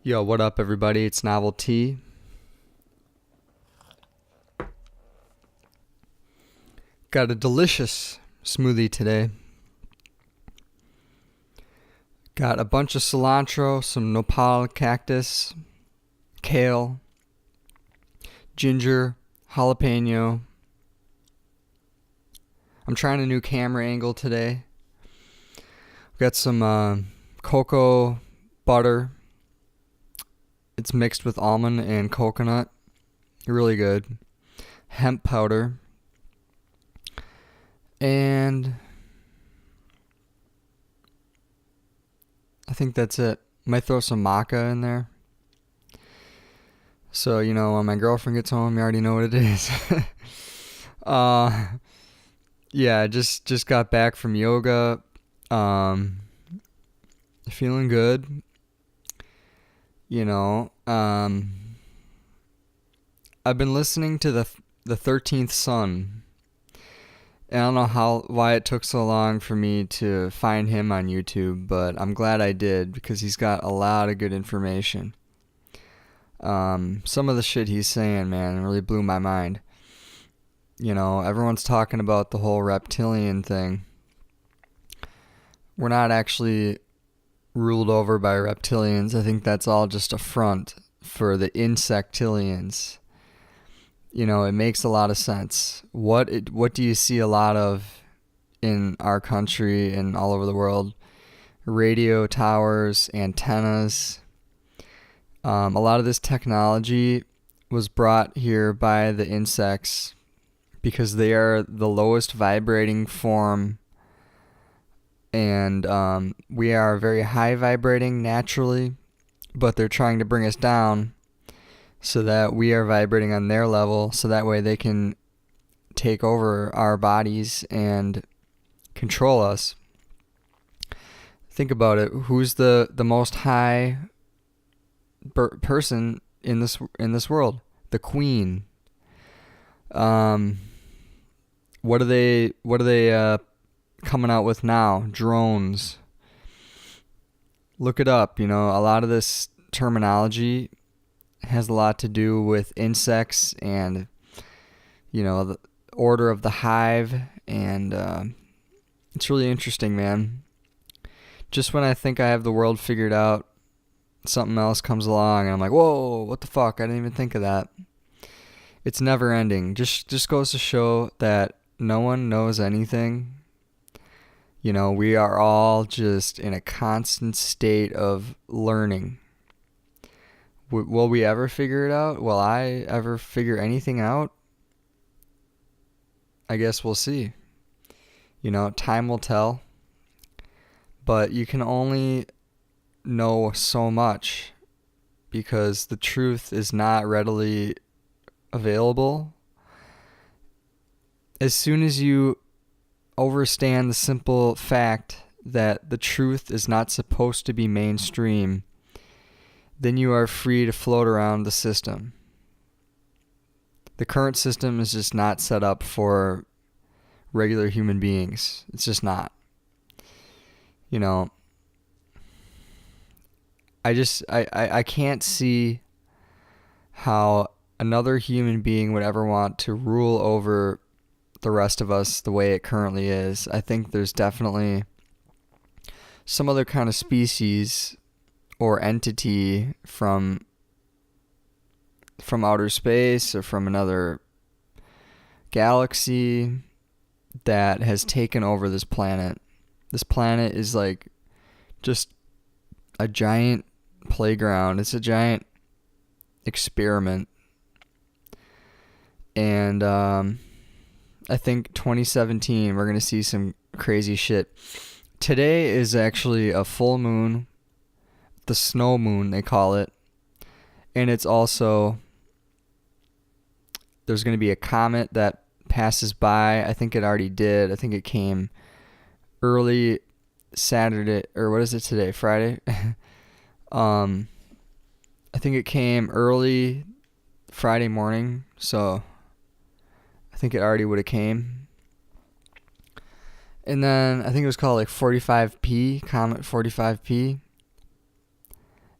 Yo, what up, everybody? It's Novelty. Got a delicious smoothie today. Got a bunch of cilantro, some nopal cactus, kale, ginger, jalapeno. I'm trying a new camera angle today. Got some cocoa butter. It's mixed with almond and coconut. Really good. Hemp powder. And I think that's it. Might throw some maca in there. So, when my girlfriend gets home, you already know what it is. Yeah, just got back from yoga. Feeling good. I've been listening to the 13th Son. And I don't know why it took so long for me to find him on YouTube, but I'm glad I did because he's got a lot of good information. Some of the shit he's saying, man, really blew my mind. Everyone's talking about the whole reptilian thing. We're not actually ruled over by reptilians. I think that's all just a front for the Insectilians. It makes a lot of sense. What do you see a lot of in our country and all over the world? Radio towers, antennas. A lot of this technology was brought here by the insects because they are the lowest vibrating form, and we are very high vibrating naturally, but they're trying to bring us down so that we are vibrating on their level, so that way they can take over our bodies and control us. Think about it. Who's the most high person in this world? The Queen. What are they coming out with now? Drones. Look it up. A lot of this terminology has a lot to do with insects and the order of the hive, and it's really interesting, man. Just when I think I have the world figured out, something else comes along and I'm like, whoa, what the fuck? I didn't even think of that. It's never ending. Just goes to show that no one knows anything. We are all just in a constant state of learning. Will we ever figure it out? Will I ever figure anything out? I guess we'll see. Time will tell. But you can only know so much because the truth is not readily available. As soon as you understand the simple fact that the truth is not supposed to be mainstream, then you are free to float around the system. The current system is just not set up for regular human beings. It's just not. I can't see how another human being would ever want to rule over the rest of us the way it currently is. I think there's definitely some other kind of species or entity from outer space or from another galaxy that has taken over this planet. This planet is like just a giant playground. It's a giant experiment. And I think 2017 we're going to see some crazy shit. Today is actually a full moon, the snow moon they call it. And it's also, there's going to be a comet that passes by. I think it already did. I think it came early Saturday, or what is it today? Friday? I think it came early Friday morning, so I think it already would have came. And then I think it was called like 45P, Comet 45P.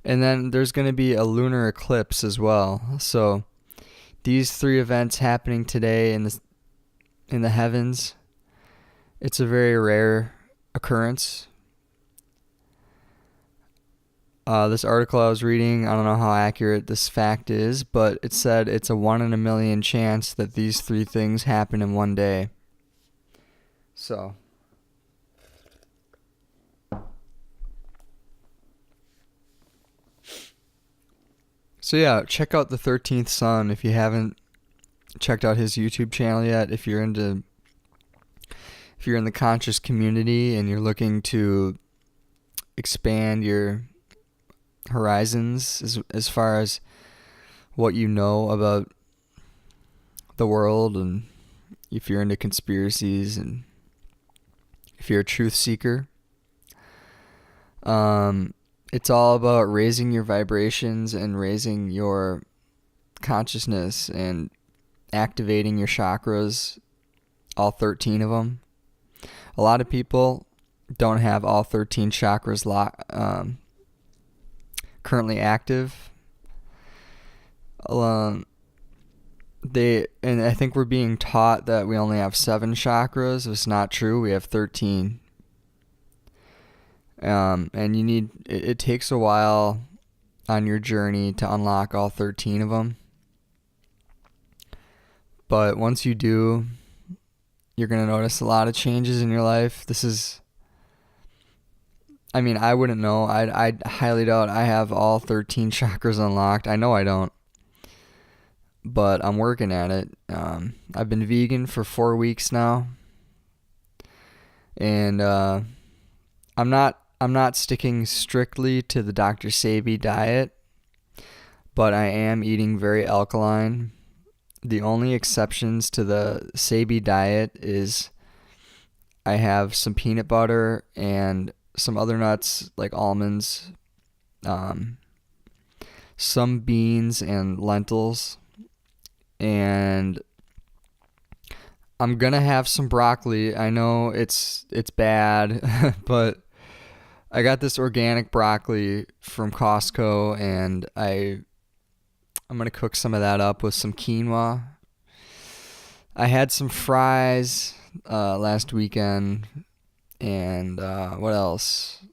And then there's going to be a lunar eclipse as well. So these three events happening today in the heavens, it's a very rare occurrence. This article I was reading, I don't know how accurate this fact is, but it said it's a 1 in a million chance that these three things happen in one day. So yeah, check out the 13th Son if you haven't checked out his YouTube channel yet. If you're in the conscious community and you're looking to expand your horizons as far as what you know about the world, and if you're into conspiracies, and if you're a truth seeker, it's all about raising your vibrations and raising your consciousness and activating your chakras, all 13 of them. A lot of people don't have all 13 chakras currently active. And I think we're being taught that we only have 7 chakras. It's not true. We have 13. And it takes a while on your journey to unlock all 13 of them. But once you do, you're going to notice a lot of changes in your life. I wouldn't know. I highly doubt I have all 13 chakras unlocked. I know I don't. But I'm working at it. I've been vegan for 4 weeks now. And I'm not sticking strictly to the Dr. Sebi diet, but I am eating very alkaline. The only exceptions to the Sebi diet is I have some peanut butter and some other nuts like almonds, some beans and lentils, and I'm gonna have some broccoli. I know it's bad, but I got this organic broccoli from Costco, and I'm gonna cook some of that up with some quinoa. I had some fries last weekend, and what else?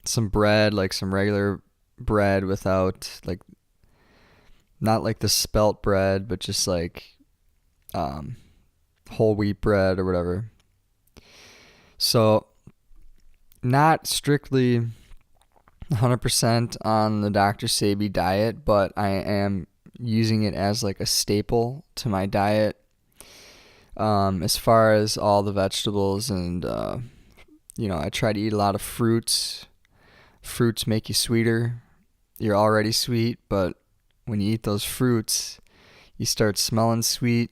Some bread, like some regular bread without, like, not like the spelt bread, but just like whole wheat bread or whatever. So not strictly 100% on the Dr. Sebi diet, but I am using it as like a staple to my diet. As far as all the vegetables, and I try to eat a lot of fruits. Fruits make you sweeter. You're already sweet, but when you eat those fruits, you start smelling sweet.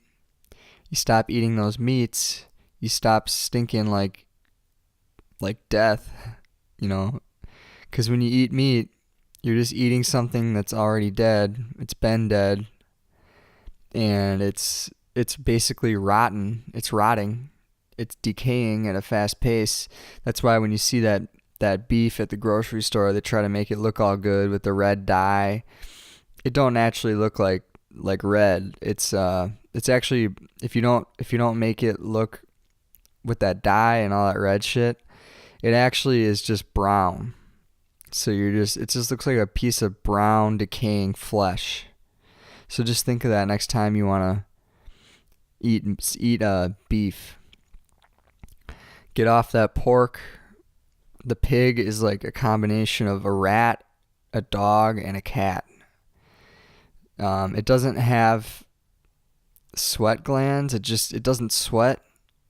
You stop eating those meats. You stop stinking like death, because when you eat meat, you're just eating something that's already dead. It's been dead, and it's basically rotten. It's rotting. It's decaying at a fast pace. That's why when you see that beef at the grocery store, they try to make it look all good with the red dye. It don't actually look like red. It's actually, if you don't make it look with that dye and all that red shit, it actually is just brown. So it just looks like a piece of brown decaying flesh. So just think of that next time you want to eat beef. Get off that pork. The pig is like a combination of a rat, a dog, and a cat. It doesn't have sweat glands. It doesn't sweat.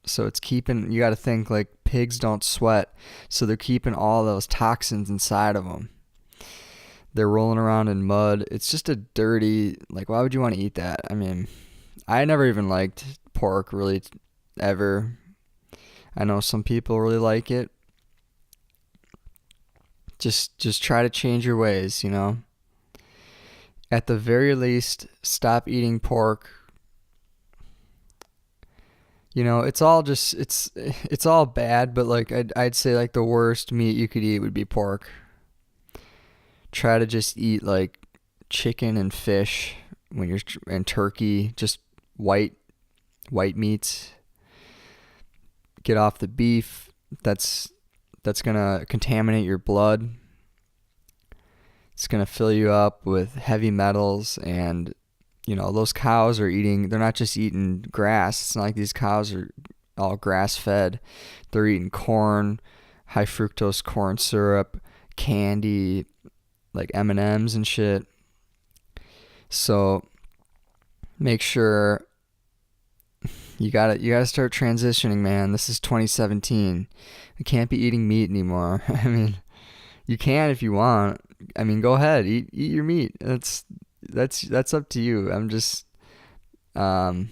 So you got to think, like, pigs don't sweat. So they're keeping all those toxins inside of them. They're rolling around in mud. It's just a dirty, like, why would you want to eat that? I mean, I never even liked pork really ever. I know some people really like it. Just try to change your ways, At the very least, stop eating pork. It's all bad, but like I'd say like the worst meat you could eat would be pork. Try to just eat like chicken and fish and turkey, just white meats. Get off the beef. That's gonna contaminate your blood. It's gonna fill you up with heavy metals, and those cows are eating. They're not just eating grass. It's not like these cows are all grass fed. They're eating corn, high fructose corn syrup, candy, like M&Ms and shit. So make sure you gotta start transitioning, man. This is 2017. We can't be eating meat anymore. I mean, you can if you want. I mean, go ahead, eat your meat. That's up to you. I don't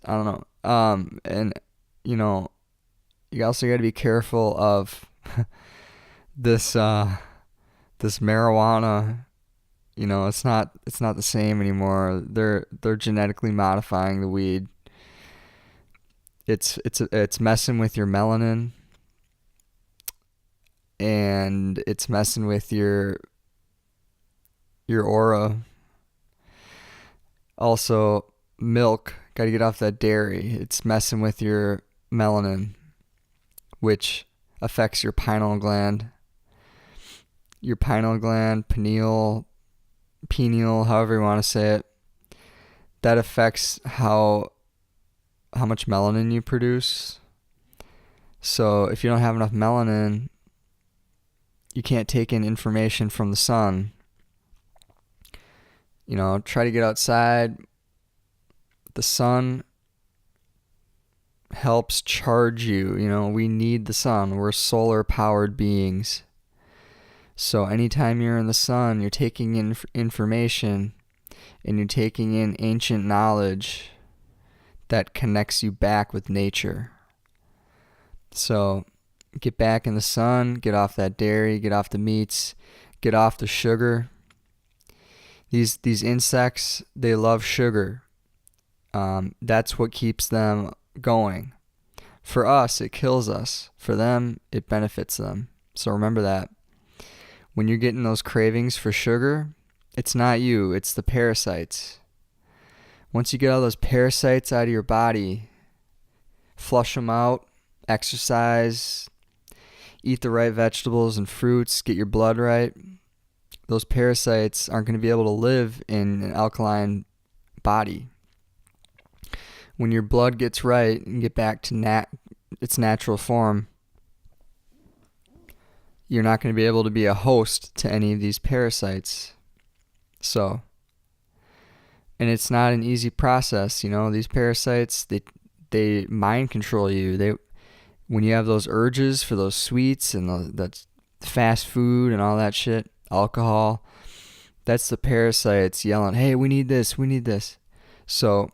know. And you also got to be careful of this marijuana. It's not the same anymore. They're genetically modifying the weed. It's messing with your melanin, and it's messing with your aura. Also, milk, got to get off that dairy. It's messing with your melanin, which affects your pineal gland, pineal, however you want to say it. That affects how much melanin you produce. So if you don't have enough melanin, you can't take in information from the sun. Try to get outside. The sun helps charge you. We need the sun. We're solar powered beings. So anytime you're in the sun, you're taking in information, and you're taking in ancient knowledge that connects you back with nature. So get back in the sun, get off that dairy, get off the meats, get off the sugar. These insects, they love sugar. That's what keeps them going. For us, it kills us. For them, it benefits them. So remember that. When you're getting those cravings for sugar, it's not you, it's the parasites. Once you get all those parasites out of your body, flush them out, exercise, eat the right vegetables and fruits, get your blood right. Those parasites aren't going to be able to live in an alkaline body. When your blood gets right and get back to its natural form, you're not going to be able to be a host to any of these parasites. So, and it's not an easy process. These parasites, they mind control you. When you have those urges for those sweets and that fast food and all that shit, alcohol, that's the parasites yelling, hey, we need this. So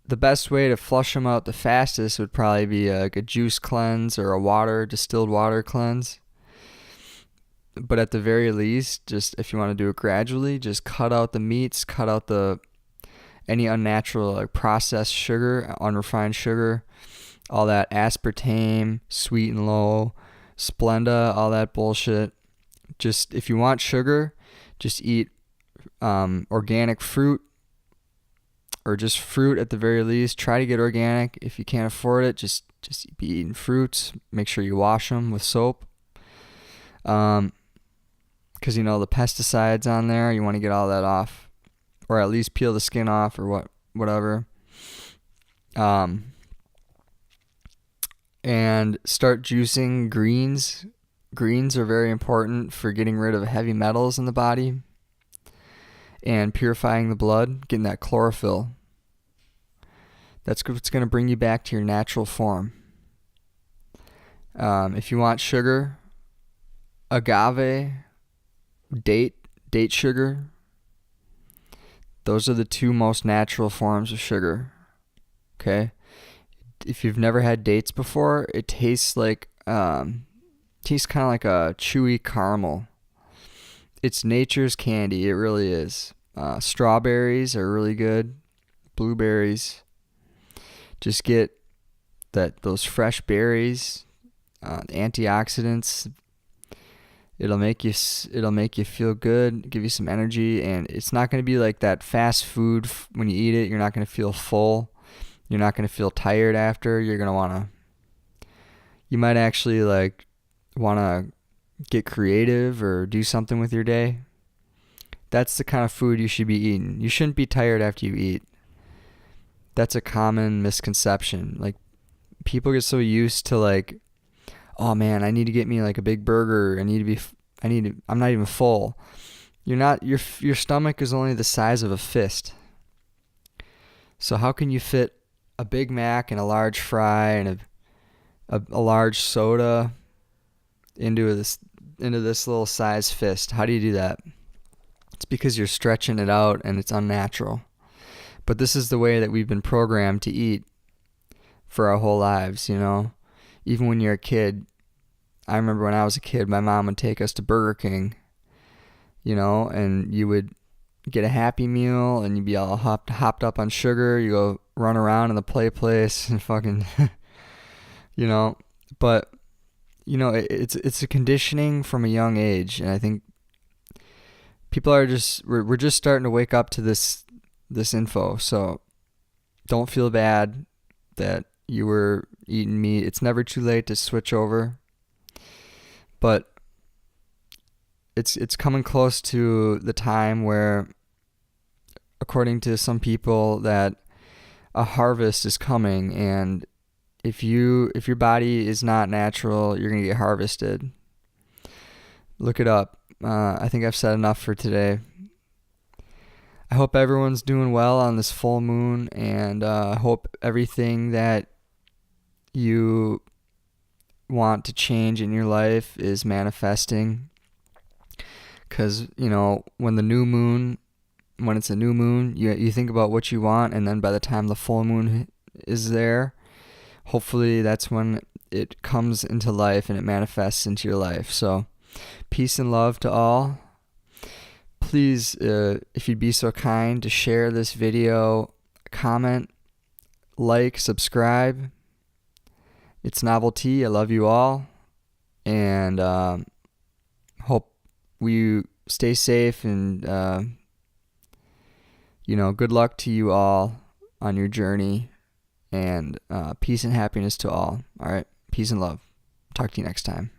the best way to flush them out the fastest would probably be a juice cleanse or a distilled water cleanse. But at the very least, just if you want to do it gradually, just cut out the meats, cut out any unnatural processed sugar, unrefined sugar, all that aspartame, sweet and low, Splenda, all that bullshit. Just if you want sugar, just eat organic fruit, or just fruit at the very least. Try to get organic. If you can't afford it, just be eating fruits. Make sure you wash them with soap. Because the pesticides on there, you want to get all that off, or at least peel the skin off, or whatever. And start juicing greens. Greens are very important for getting rid of heavy metals in the body and purifying the blood, getting that chlorophyll. That's what's going to bring you back to your natural form. If you want sugar, agave, date sugar, those are the two most natural forms of sugar. Okay? If you've never had dates before, it tastes kind of like a chewy caramel. It's nature's candy. It really is. Strawberries are really good. Blueberries. Just get those fresh berries, antioxidants, It'll make you feel good, give you some energy, and it's not going to be like that fast food. When you eat it, you're not going to feel full. You're not going to feel tired after. You're going to want to, you might actually like want to get creative or do something with your day. That's the kind of food you should be eating. You shouldn't be tired after you eat. That's a common misconception. Like, people get so used to like, oh man, I need to get me like a big burger. I'm not even full. You're not, your stomach is only the size of a fist. So how can you fit a Big Mac and a large fry and a large soda into this little size fist? How do you do that? It's because you're stretching it out and it's unnatural. But this is the way that we've been programmed to eat for our whole lives, you know? Even when you're a kid, I remember when I was a kid, my mom would take us to Burger King, you know, and you would get a Happy Meal and you'd be all hopped up on sugar. You go run around in the play place and fucking, you know. But, you know, it's a conditioning from a young age. And I think people are we're just starting to wake up to this info. So don't feel bad that you were eating meat. It's never too late to switch over. But it's coming close to the time where, according to some people, that a harvest is coming, and if your body is not natural, you're gonna get harvested. Look it up. I think I've said enough for today. I hope everyone's doing well on this full moon, and I hope everything that you want to change in your life is manifesting. Because, you know, when it's a new moon, you think about what you want, and then by the time the full moon is there, hopefully that's when it comes into life and it manifests into your life. So peace and love to all. Please, if you'd be so kind to share this video, comment, like, subscribe. It's Novelty. I love you all, and hope you stay safe, and good luck to you all on your journey, and peace and happiness to all. All right, peace and love. Talk to you next time.